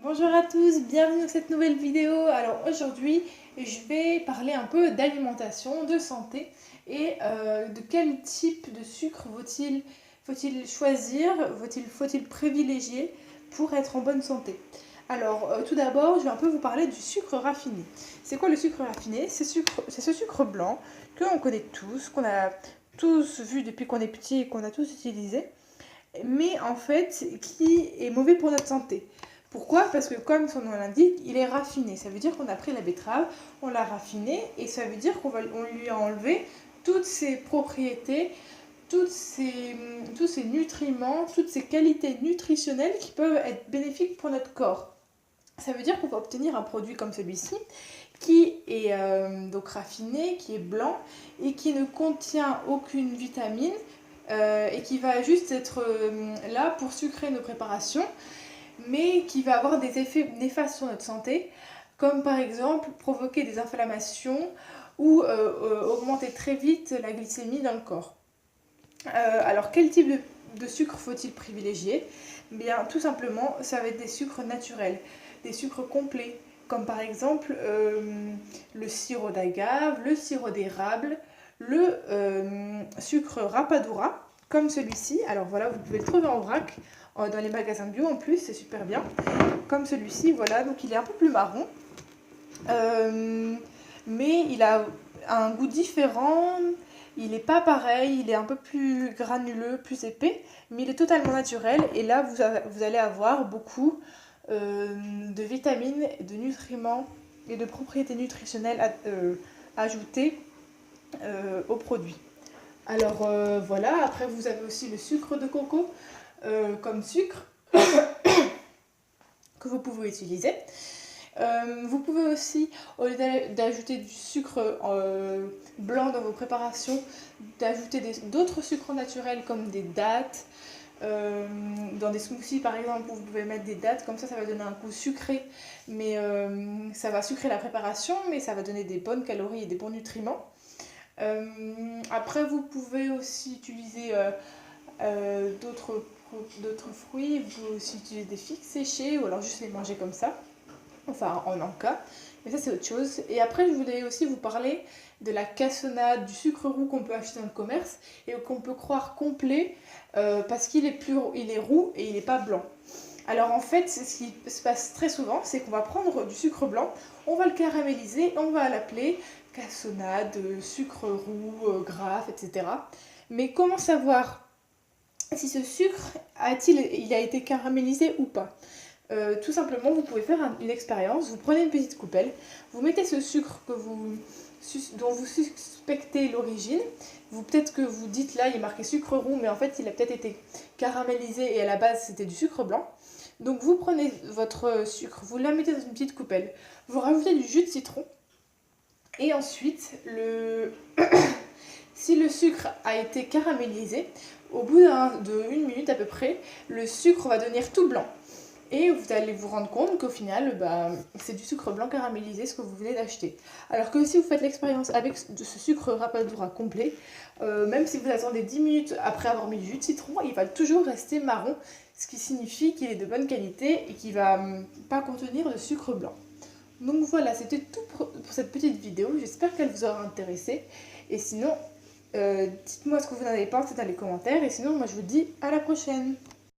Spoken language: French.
Bonjour à tous, bienvenue dans cette nouvelle vidéo. Alors aujourd'hui, je vais parler un peu d'alimentation, de santé et de quel type de sucre faut-il choisir, faut-il privilégier pour être en bonne santé. Alors tout d'abord, je vais un peu vous parler du sucre raffiné. C'est quoi le sucre raffiné? C'est ce sucre blanc que l'on connaît tous, qu'on a tous vu depuis qu'on est petit et qu'on a tous utilisé, mais en fait qui est mauvais pour notre santé. Pourquoi? Parce que comme son nom l'indique, il est raffiné. Ça veut dire qu'on a pris la betterave, on l'a raffinée et ça veut dire on lui a enlevé toutes ses propriétés, tous ces nutriments, toutes ces qualités nutritionnelles qui peuvent être bénéfiques pour notre corps. Ça veut dire qu'on va obtenir un produit comme celui-ci qui est donc raffiné, qui est blanc et qui ne contient aucune vitamine et qui va juste être là pour sucrer nos préparations, mais qui va avoir des effets néfastes sur notre santé, comme par exemple provoquer des inflammations ou augmenter très vite la glycémie dans le corps. Alors quel type de sucre faut-il privilégier? Bien, tout simplement, ça va être des sucres naturels, des sucres complets, comme par exemple le sirop d'agave, le sirop d'érable, le sucre rapadura, comme celui-ci. Alors voilà, vous pouvez le trouver en vrac dans les magasins bio en plus, c'est super bien. Comme celui-ci, voilà, donc il est un peu plus marron, mais il a un goût différent. Il n'est pas pareil, il est un peu plus granuleux, plus épais, mais il est totalement naturel. Et là, vous allez avoir beaucoup de vitamines, de nutriments et de propriétés nutritionnelles ajoutées au produit. Alors voilà, après vous avez aussi le sucre de coco comme sucre que vous pouvez utiliser. Vous pouvez aussi, au lieu d'ajouter du sucre blanc dans vos préparations, d'ajouter d'autres sucres naturels comme des dattes. Dans des smoothies par exemple, vous pouvez mettre des dattes, comme ça va donner un goût sucré, mais ça va sucrer la préparation, mais ça va donner des bonnes calories et des bons nutriments. Après, vous pouvez aussi utiliser d'autres fruits, vous pouvez aussi utiliser des figues séchées ou alors juste les manger comme ça, enfin en encas, mais ça c'est autre chose. Et après je voulais aussi vous parler de la cassonade, du sucre roux qu'on peut acheter dans le commerce et qu'on peut croire complet parce qu'il est il est roux et il n'est pas blanc. Alors en fait, ce qui se passe très souvent, c'est qu'on va prendre du sucre blanc, on va le caraméliser, on va l'appeler cassonade, sucre roux, graf, etc. Mais comment savoir si ce sucre il a été caramélisé ou pas? Tout simplement, vous pouvez faire une expérience. Vous prenez une petite coupelle, vous mettez ce sucre dont vous suspectez l'origine. Peut-être que vous dites là, il est marqué sucre roux, mais en fait, il a peut-être été caramélisé et à la base, c'était du sucre blanc. Donc, vous prenez votre sucre, vous la mettez dans une petite coupelle, vous rajoutez du jus de citron et ensuite, si le sucre a été caramélisé, au bout d'une minute à peu près, le sucre va devenir tout blanc. Et vous allez vous rendre compte qu'au final, c'est du sucre blanc caramélisé ce que vous venez d'acheter. Alors que si vous faites l'expérience avec ce sucre rapadura complet, même si vous attendez 10 minutes après avoir mis du jus de citron, il va toujours rester marron, ce qui signifie qu'il est de bonne qualité et qu'il ne va pas contenir de sucre blanc. Donc voilà, c'était tout pour cette petite vidéo. J'espère qu'elle vous aura intéressé. Et sinon, dites-moi ce que vous en avez pensé dans les commentaires. Et sinon, moi je vous dis à la prochaine.